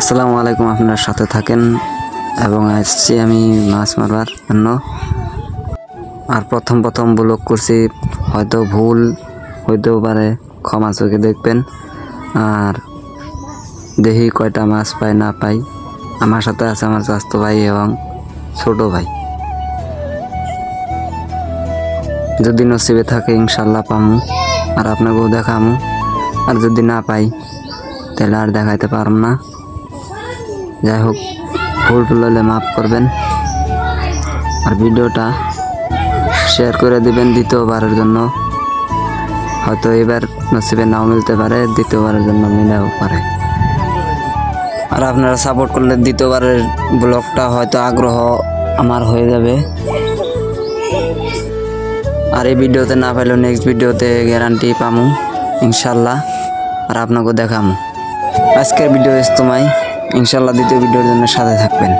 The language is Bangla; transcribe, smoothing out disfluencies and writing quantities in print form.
আসসালামু আলাইকুম, আপনার সাথে থাকেন এবং আসছি আমি মাছ মারবার জন্য। আর প্রথম ব্লগ করছি, হয়তো ভুল হইতেও পারে, ক্ষমা চোখে দেখবেন। আর দেখি কয়টা মাছ পাই না পাই। আমার সাথে আছে আমার চাচাতো ভাই এবং ছোট ভাই। যদি নসিবে থাকে ইনশাল্লাহ পামু, আর আপনাকেও দেখামু। আর যদি না পাই তাহলে আর দেখাইতে পারব না। যাই হোক, ভুল হলে মাফ করবেন। আর ভিডিওটা শেয়ার করে দিবেন দ্বিতীয়বারের জন্য। হয়তো এবার নসিবে নাও মিলতে পারে, দ্বিতীয়বারের জন্য মিলেও পারে। আর আপনারা সাপোর্ট করলে দ্বিতীয়বারের ব্লগটা হয়তো আগ্রহ আমার হয়ে যাবে। আর এই ভিডিওতে না পাইলেও নেক্সট ভিডিওতে গ্যারান্টি পামু ইনশাল্লাহ। আর আপনাকেও দেখামু। আজকের ভিডিও ইস্তমাই, ইনশাল্লাহ দ্বিতীয় ভিডিওর জন্য সাথে থাকবেন।